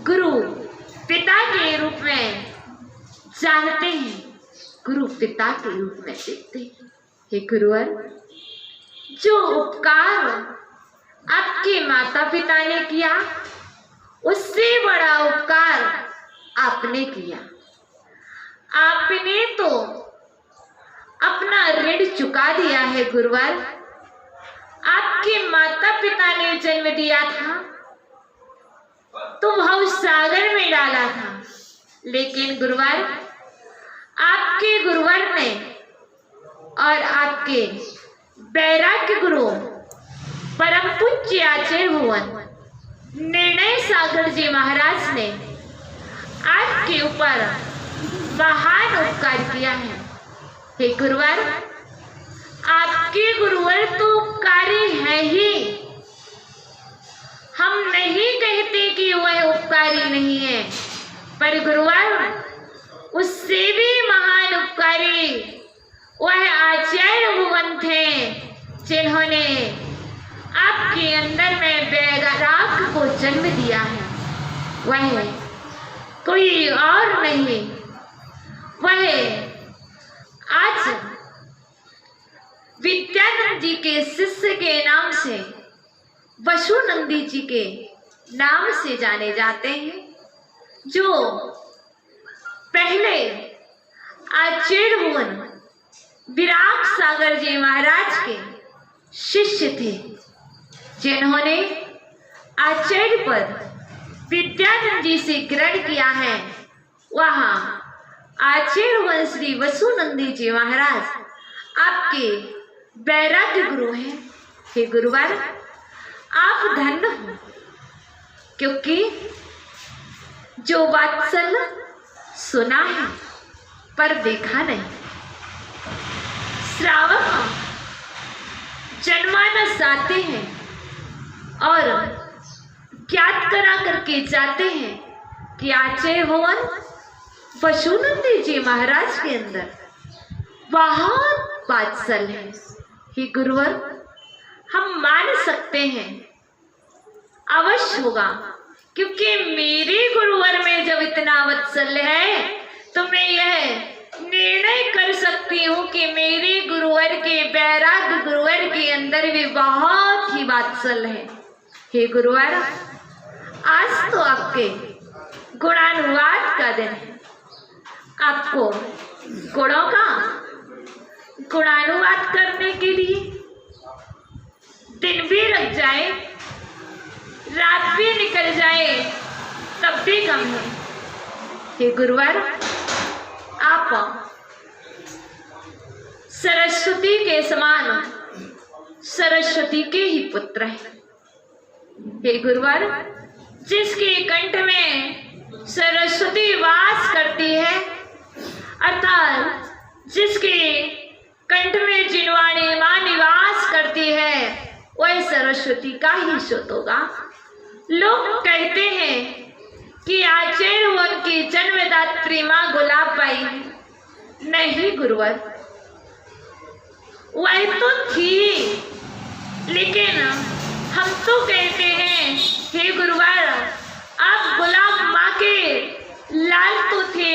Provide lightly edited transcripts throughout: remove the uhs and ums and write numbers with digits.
गुरु पिता के रूप में जानते हैं, गुरु पिता के रूप में देखते हैं। हे गुरुवर, जो उपकार आपके माता पिता ने किया, उससे बड़ा उपकार आपने किया। आपने तो अपना ऋण चुका दिया है गुरुवर। आपके माता पिता ने जन्म दिया था तो भव सागर में डाला था, लेकिन गुरुवर आपके गुरुवर ने और आपके वैराग्य गुरु परम पूज्य आचार्य भुवन निर्णय सागर जी महाराज ने आपके ऊपर महान उपकार किया है। हे गुरुवर, आपके गुरुवर तो उपकारी है ही, हम नहीं कहते कि वह उपकारी नहीं है, पर गुरुवर उससे भी महान उपकारी वह आचार्य भुवन थे, जिन्होंने आपके अंदर में वैराग्य को जन्म दिया है। वह कोई और नहीं, वह आज विद्यानंद जी के शिष्य के नाम से, वसुनंदी जी के नाम से जाने जाते हैं, जो पहले आचार्य भुवन विराग सागर जी महाराज के शिष्य थे, जिन्होंने आचार्य पद विद्यानंद जी से ग्रहण किया है। वहाँ आचार्य भुवन श्री वसुनंदी जी महाराज आपके वैराग्य गुरु हैं। हे गुरुवर, आप धन्य हो, क्योंकि जो वात्सल्य सुना है पर देखा नहीं, श्रावक जनमानस आते हैं और ज्ञात करा करके जाते हैं कि आचार्य भुवन वसुनंदी जी महाराज के अंदर बहुत वात्सल्य है। हे गुरुवर, हम मान सकते हैं अवश्य होगा, क्योंकि मेरे गुरुवर में जब इतना वात्सल्य है तो मैं यह निर्णय कर सकती हूँ कि मेरे गुरुवर के वैराग्य गुरुवर के अंदर भी बहुत ही वात्सल्य है। हे गुरुवर, आज तो आपके गुणानुवाद का दिन है। आपको गुणों का गुणानुवाद करने के लिए दिन भी लग जाए, रात भी निकल जाए, तब भी कम है। हे गुरुवर, आप सरस्वती के समान सरस्वती के ही पुत्र हैं। हे गुरुवर, जिसके कंठ में सरस्वती वास करती है, अर्थात जिसके कंठ में जिनवाणी मां निवास करती है, वह सरस्वती का ही सुत होगा। लोग कहते हैं कि आचार्य भुवन की जन्मदात्री मां गुलाबबाई है। नहीं गुरुवर, वह तो थी, लेकिन हम तो कहते हैं हे गुरुवर, आप गुलाब माँ के लाल तो थे,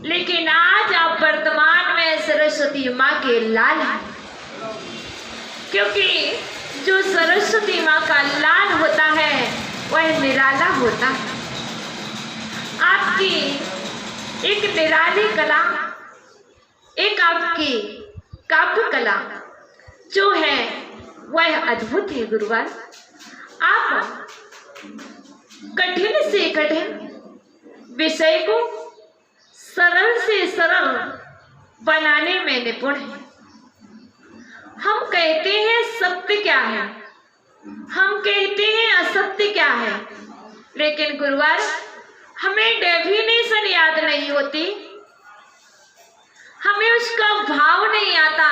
लेकिन आज आप वर्तमान में सरस्वती माँ के लाल हैं, क्योंकि जो सरस्वती माँ का लाल होता है वह निराला होता है। आपकी एक निराली कला, एक आपकी काव्य कला जो है वह अद्भुत है गुरुवर। आप कठिन से कठिन विषय को सरल से सरल बनाने में निपुण है। हम कहते हैं सत्य क्या है, हम कहते हैं असत्य क्या है, लेकिन गुरुवर हमें डेफिनेशन याद नहीं होती, हमें उसका भाव नहीं आता,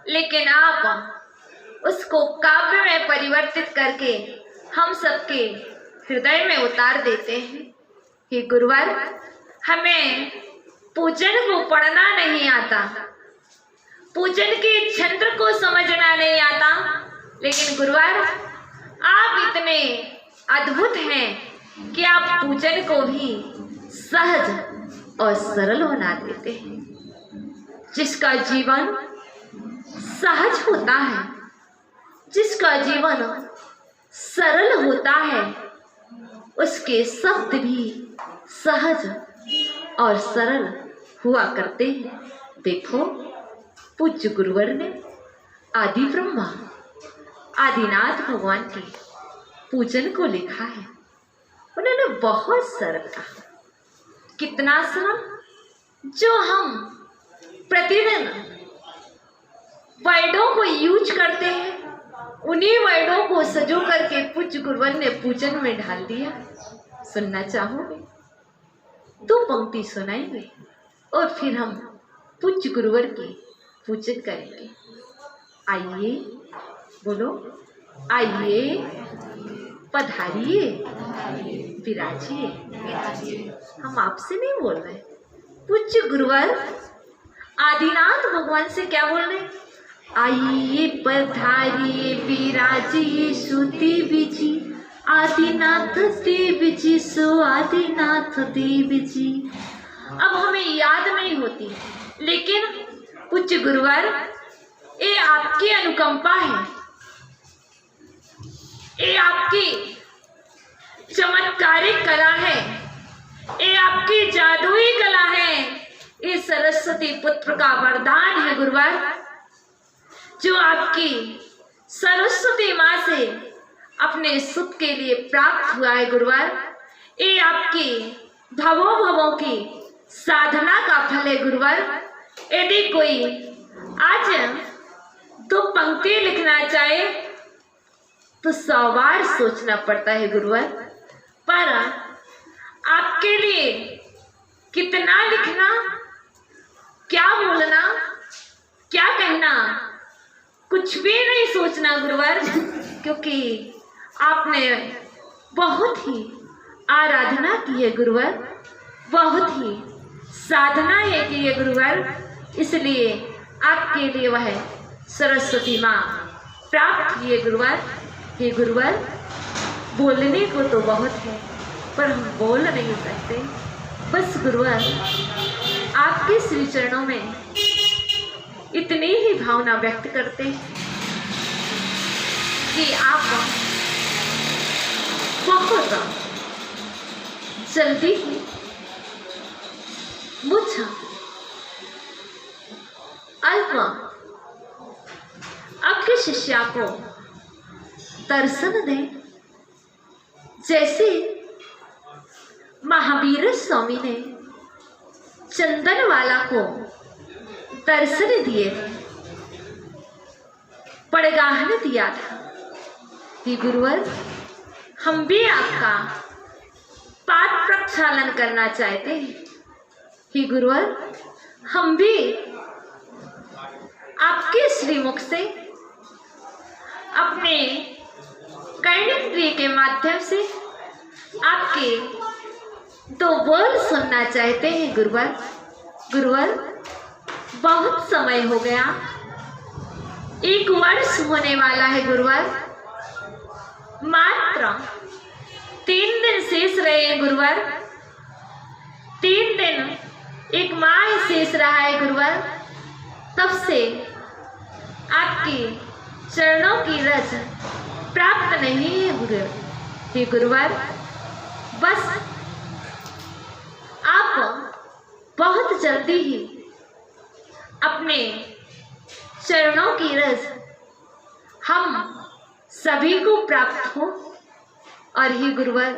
लेकिन आप उसको काव्य में परिवर्तित करके हम सबके हृदय में उतार देते हैं। हे गुरुवर, हमें पूजन को पढ़ना नहीं आता, पूजन के छंद को समझना नहीं आता, लेकिन गुरुवर आप इतने अद्भुत हैं कि आप पूजन को भी सहज और सरल बना देते हैं। जिसका जीवन सहज होता है, जिसका जीवन सरल होता है, उसके शब्द भी सहज और सरल हुआ करते हैं। देखो, पूज्य गुरुवर ने आदि ब्रह्मा आदिनाथ भगवान के पूजन को लिखा है। उन्होंने बहुत सरल कहा, कितना सरल, जो हम प्रतिदिन वर्डों को यूज करते हैं, उन्हीं वर्डों को सजो करके पूज्य गुरुवर ने पूजन में ढाल दिया। सुनना चाहोगे? 2 पंक्ति सुनाएंगे और फिर हम पूज्य गुरुवर के पूजन करेंगे। आइए, बोलो, आइए, पधारिए, विराजिए। हम आपसे नहीं बोल रहे, पूज्य गुरुवर आदिनाथ भगवान से क्या बोल रहे? आइए, पधारिए, विराजिए, सुति बिजी आदिनाथ देव जी, सो आदिनाथ देव जी। अब हमें याद नहीं होती, लेकिन पूज्य गुरुवर, ये आपकी अनुकंपा है, ये आपकी चमत्कारिक कला है, ये आपकी जादुई कला है, ये सरस्वती पुत्र का वरदान है गुरुवर, जो आपकी सरस्वती माँ से अपने सुख के लिए प्राप्त हुआ है गुरुवर। ये आपकी भवों भवों की साधना का फल है गुरुवर। यदि कोई आज 2 पंक्ति लिखना चाहे तो 100 बार सोचना पड़ता है गुरुवर, पर आपके लिए कितना लिखना, क्या बोलना, क्या कहना, कुछ भी नहीं सोचना गुरुवर, क्योंकि आपने बहुत ही आराधना की है गुरुवर, बहुत ही साधना है की है गुरुवर, इसलिए आपके लिए वह सरस्वती माँ प्राप्त किए गुरुवर। हे गुरुवर, बोलने को तो बहुत है, पर हम बोल नहीं सकते। बस गुरुवर, आपके श्री चरणों में इतनी ही भावना व्यक्त करते हैं कि आप बहुत जल्दी ही मुझ अल्प आपके शिष्या को दर्शन दें, जैसे महावीर स्वामी ने चंदनवाला को दर्शन दिए थे, पड़गाहन दिया था कि गुरुवर, हम भी आपका पाद प्रक्षालन करना चाहते हैं कि गुरुवर, हम भी आपके श्रीमुख से अपने कर्णेंद्रिय के माध्यम से आपके 2 बोल सुनना चाहते हैं गुरुवर। गुरुवर, बहुत समय हो गया, 1 वर्ष होने वाला है गुरुवर, मात्र 3 दिन शेष रहे हैं गुरुवर, 3 दिन 1 माह शेष रहा है गुरुवर, तब से आपके चरणों की रज प्राप्त नहीं है गुरुवर। बस आप बहुत जल्दी ही अपने चरणों की रज हम सभी को प्राप्त हो, और ही गुरुवर,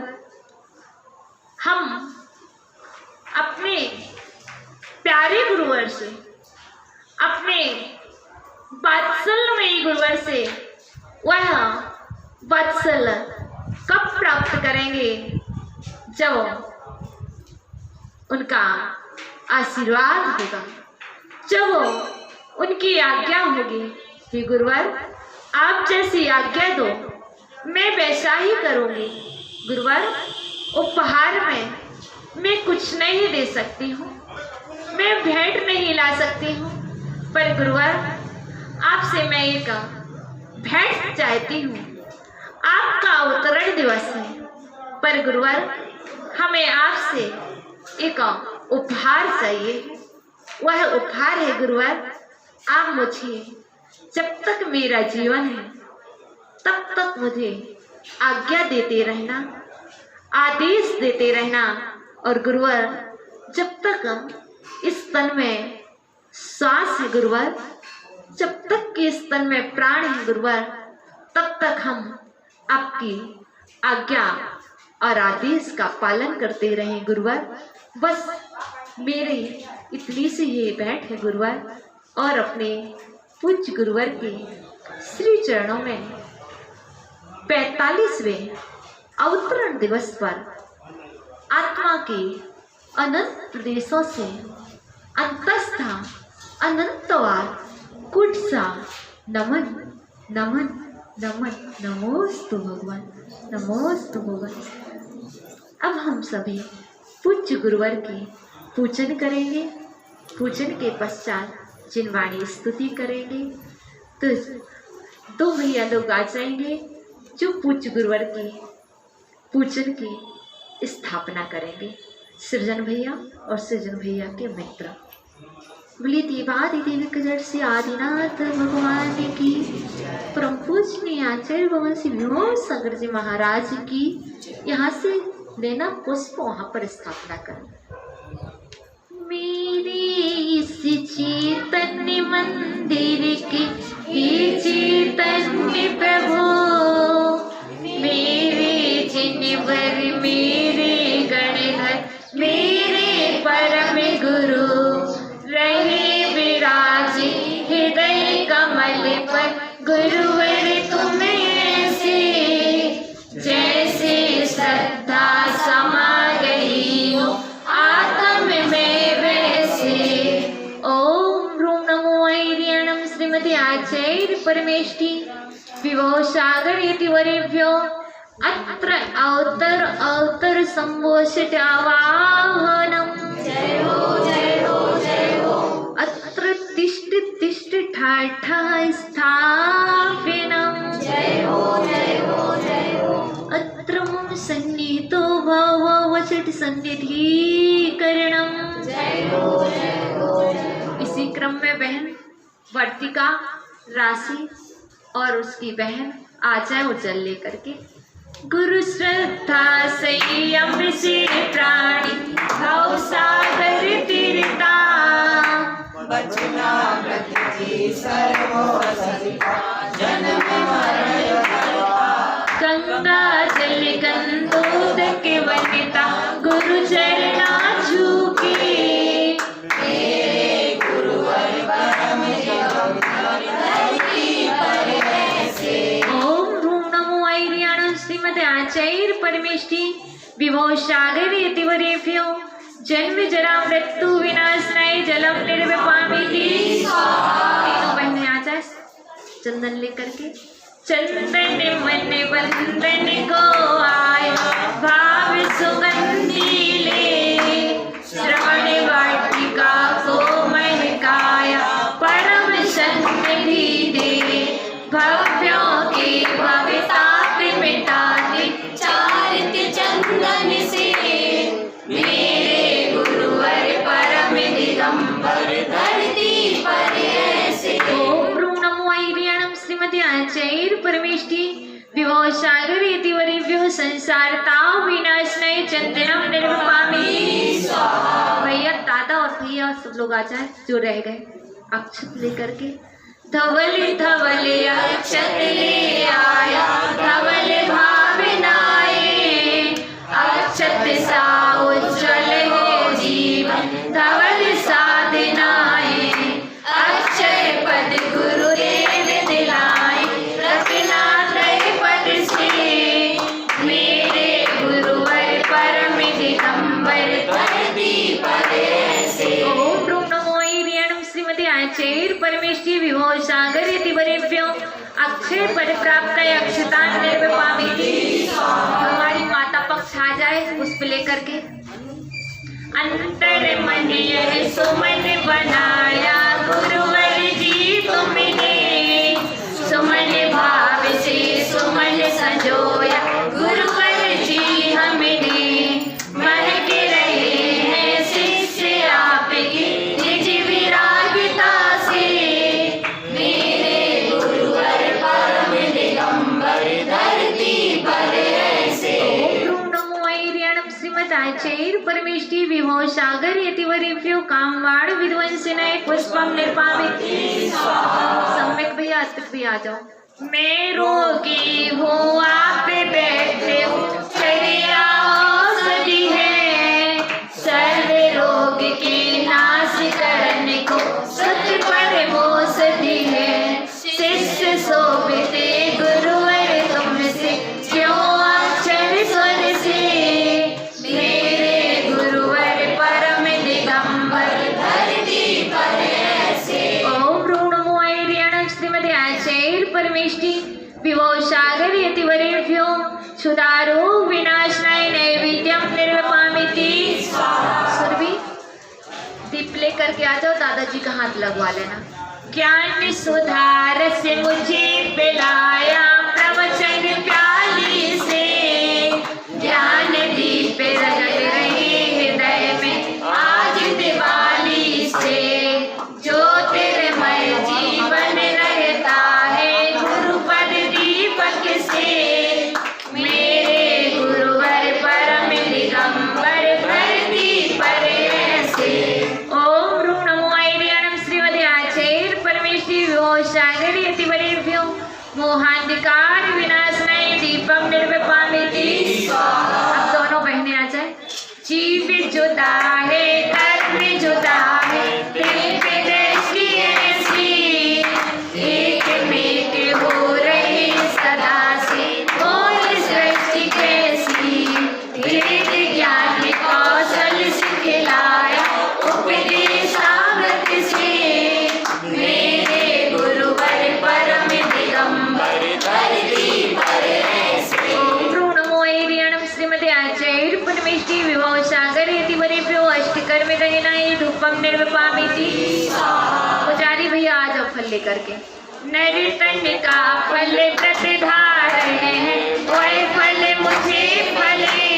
हम अपने प्यारे गुरुवर से, अपने वात्सल्यमयी गुरुवर से वह वात्सल्य कब प्राप्त करेंगे? जब उनका आशीर्वाद होगा, जब उनकी आज्ञा होगी। हे गुरुवर, आप जैसी आज्ञा दो, मैं वैसा ही करूँगी गुरुवर। उपहार में मैं कुछ नहीं दे सकती हूँ, मैं भेंट नहीं ला सकती हूँ, पर गुरुवर, आपसे मैं एक भेंट चाहती हूँ। आपका अवतरण दिवस है, पर गुरुवर हमें आपसे एक उपहार चाहिए। वह उपहार है गुरुवर, आप मुझे जब तक मेरा जीवन है तब तक मुझे आज्ञा देते रहना, आदेश देते रहना। और गुरुवर जब तक इस तन में श्वास है गुरुवर, जब तक कि इस तन में प्राण है गुरुवर, तब तक हम आपकी आज्ञा और आदेश का पालन करते रहें गुरुवर। बस मेरी इतनी सी ये भेंट है गुरुवर। और अपने पूज्य गुरुवर के श्री चरणों में 45वें अवतरण दिवस पर आत्मा के अनंत प्रदेशों से अंतस्थ अनंतवार कुटसा नमन नमन नमन नमोस्तु भगवान, नमोस्तु भगवान। अब हम सभी पूज्य गुरुवर की पूजन करेंगे। पूजन के पश्चात जिनवाणी स्तुति करेंगे। तो दो भैया लोग आ जाएंगे जो पूज्य गुरुवर की पूजन की स्थापना करेंगे, सृजन भैया और सृजन भैया के मित्र। बोलिए देवादिदेव जड़ से आदिनाथ भगवान की, परम पूजनीय आचार्य भगवान श्री विमोह सागर जी महाराज की। यहाँ से लेना पुष्प वहां पर स्थापना करना। मेरे इस चैतन्य मंदिर के हे चैतन्य प्रभु, मेरे जिनवर मेरे गणधर मेरे परम गुरु, रहे विराजे हृदय कमल पर गुरुवर तुम ऐसे, जैसे श्रद्धा समा गई हो आत्म में वैसे। ओम ह्रूं नमो ऐर्यणं श्रीमती आचार्य परमेष्टि विभो सागर इति वरेभ्यो अत्र अवतर अवतर संभोषित आवाहनम्। जय हो जय हो जय हो। अत्र तिष्ठ तिष्ठ ठाठा स्थापिनम्। जय हो जय हो जय हो। अत्र मम सन्निहितो भव वचट सन्निधीकरणम्। जय हो जय हो जय हो। इसी क्रम में बहन वर्तिका राशि और उसकी बहन आ जाए उजल लेकर के। गुरु श्रद्धा संयम से प्राणी भव सागर तीरता, बचना मृत्यु सर्वो जन्म मरण गंगा जल गंगोदक वनिता गुरु चरणा झुके, मेरे गुरुवर परम धरती पर ऐसे। ओम ह्रूं नमो ऐर्यणं श्रीमते आचार्य परमेष्टि विभो सागर इति वरेभ्यो जन्म जरा मृत्यु विनाशनाय जलम निर्विपामिति। तीनों बहनें आ जाए चंदन लेकर के। चंदन मन बंदन को आया भाव सुगंधी ले, श्रवण वाटिका को महकाया परम सन्निधि दे, भव्यों के भवताप मिटाते चारित चंदन से, मेरे गुरुवर परम दिगंबर धरती पर ऐसे। ओम ह्रूं नमो ऐर्यणं श्रीमती आचार्य परमेष्टि विभो सागर इति वरेभ्यो संसारता विनाशनाय चंदनम निर्विपामिति। भैया दादा और भैया सब लोग आ जाए जो रह गए अक्षत लेकर के। धवल धवल अक्षत ले आया धवल भावनाए, अक्षत सा उज्ज्वल हो जीवन धवल साधनाए, अक्षय पद गुरुदेव दिलाए रखना त्रय पद से, मेरे गुरुवर परम दिगंबर धरती पर ऐसे। ओम ह्रूं नमो ऐर्यणं श्रीमती आचार्य परमेष्टि विभो सागर इति वरेभ्यो अक्षय पद प्राप्त अक्षतान निर्विपामिति। हमारी माता पक्ष आ जाए पुष्प लेकर के। अंतर मन यह सुमन बनाया गुरुवर जी तुमने, सुमन भाव से सुमन संजोया गुरुवर जी हमें आचैर परमेष्टि विभव सागर यतिवरेभ्यो कामवाण विध्वंसिनाय पुष्पम निर्पामिति सम्यक भैया अतिक भी आ जाओ। मैं रोगी हूँ आप बैठे हो चरिया औषधि है सर्व रोग के नाश करने को सत्य परमौषधि है शिष्य शोभिते गुरुवर तुमसे क्यों अक्षर स्वर से मेरे गुरुवर परम दिगंबर धरती पर ऐसे। ओम ऋणमोयर्यण श्रीमदे आचैर परमेष्टि विभव सागर यतिवरेभ्यो क्षुधारो विनाशनाय नैवेद्यम निर्वपामिति। सुरभि दीप लेकर के आ जाओ, दादाजी का हाथ लगवा लेना। ज्ञान सुधार से मुझे पिलाया प्रवचन प्याली से ज्ञान दीप रगड़ रहे हृदय में आज दिवाली से ज्योतिर्मय जीवन रहता है गुरुपद दीपक से मेरे गुरुवर परम दिगंबर धरती पर ऐसे। ओम ऋणमोयर्यण श्रीमदे आचैर परमेष्टि विभव सागर यतिवरेभ्यो मोहांधकार विनाशनाय दीपम निर्वपामिति। अब दोनों बहनें आ जाए। जीव जुदा है कर्म जुदा है प्रेम की दृष्टि ऐसी एक में हो रही सदा से बोल सृष्टि कैसी वेद ज्ञान कौशल सिखलाया उपदेशामृत से मेरे गुरुवर परम दिगंबर धरती पर ऐसे। ओम ऋणमोयर्यण श्रीमदे आचैर परमेष्टि विभव सागर यतिवरेभ्यो अष्टकर्म दहिनाय धूपम निर्वपामिति। पुजारी भैया आ जाओ फल लेकर के। नर्तन का फल प्रतिधार है वह फल मुझे फले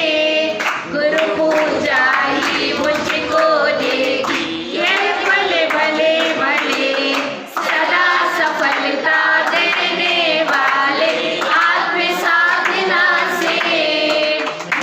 गुरु पूजा ही मुझको देगी यह फल भले भले सदा सफलता देने वाले आत्म साधना से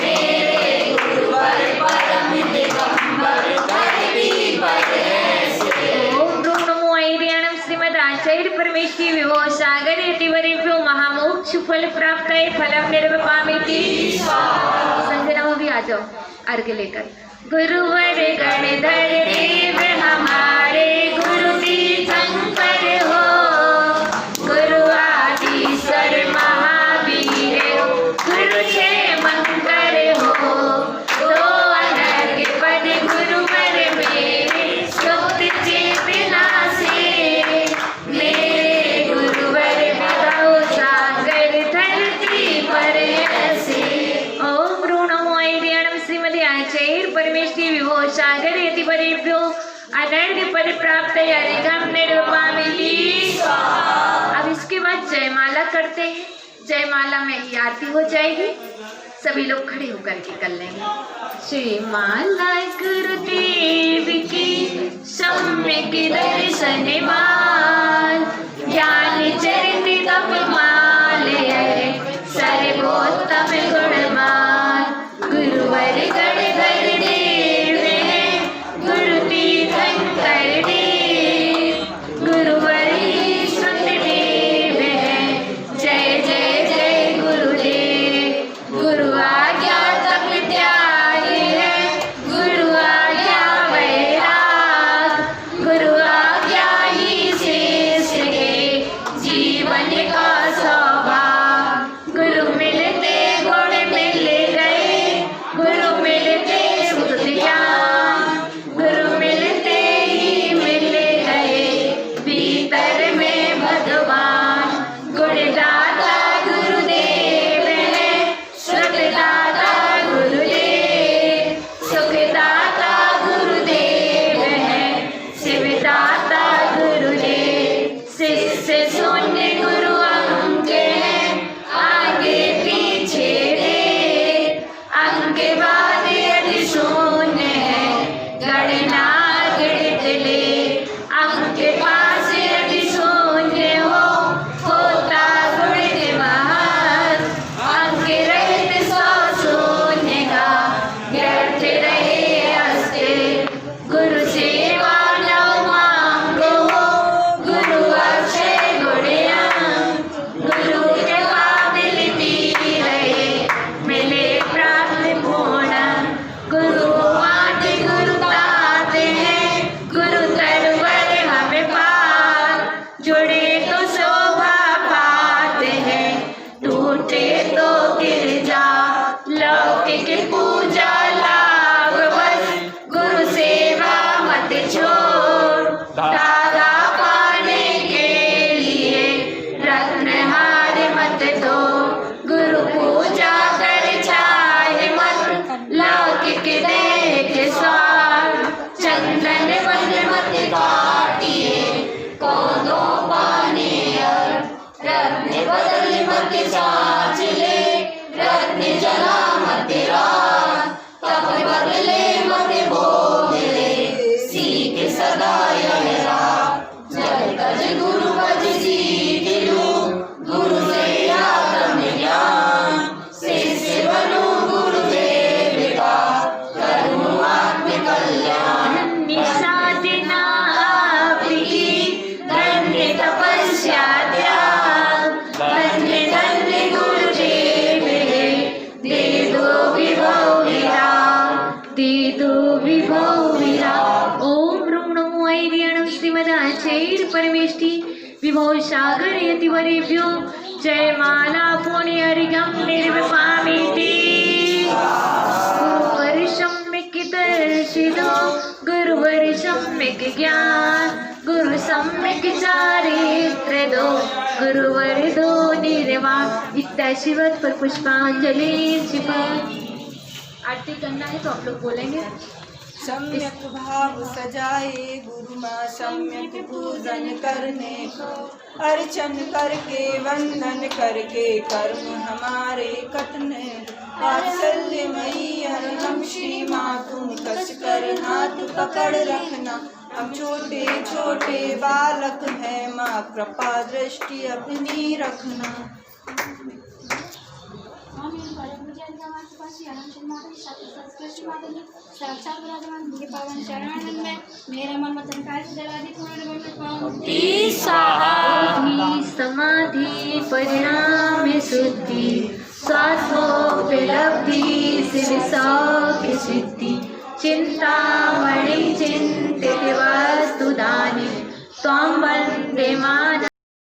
मेरे गुरुवर परम दिगंबर धरती पर ऐसे। ओम ऋणमोयर्यण श्रीमद् आचैर परमेष्टि विभव सागर यतिवरेभ्यो महामोक्ष फल प्राप्त है फलम निर्वपामिति। संजना वो भी आ जाओ अर्घ्य लेकर। गुरुवर गणधर देव हमारे गुरु तीर्थंकर हो गुरु आदिश्वर महावीर हो गुरु क्षेमंकर हो दो अनर्घ्य पद गुरुवर मेरे सुप्त चेतना से मेरे गुरुवर विभव सागर धरती पर ऐसे। ओम ऋणमोयर्यण श्रीमदे आचैर परमेष्टि विभव सागर यतिवरेभ्यो अनर्घ्य पद प्राप्त अर्घ्यम निर्वपामिति। अब इसके बाद जयमाला करते हैं। जयमाला में ही आरती हो जाएगी, सभी लोग खड़े होकर के कर लेंगे। जयमाला गुरुदेव की सम्यक दर्शन माल ज्ञान चरित तप माल है सर्वोत्तम गुणमाल गुरुवर गणधर देव है गुरु तीर्थंकर देव गुरुवर ईश्वर देव है जय जय जय गुरुदेव गुरु आज्ञा तप त्याग है गुरु आज्ञा वैराग गुरु आज्ञा ही शेष है विभो सागर यतिवरेभ्यो जय माला पुण्यर्घ्यं निर्विपामिति। गुरुवर सम्यक् दर्शितो गुरुवर सम्यक् ज्ञान गुरु सम्यक् चारित्र दो गुरुवर दो निर्वाण। इतना शिवत पर पुष्पांजलि शिव। आरती करना है तो आप लोग बोलेंगे। सम्यक भाव सजाए गुरु माँ सम्यक पूजन करने को, अर्चन करके वंदन करके कर्म हमारे कटने। वात्सल्यमयी हम श्री माँ तुम कस कर हाथ पकड़ रखना। हम छोटे छोटे बालक हैं माँ कृपा दृष्टि अपनी रखना। साक्षात विराजमान के पावन शरण में मेरा मन वचन काया से जलादि पूर्ण पाऊं। समाधि परिणाम शुद्धि स्वास्थोपलब्धि सिद्धि चिंतामणि चिंता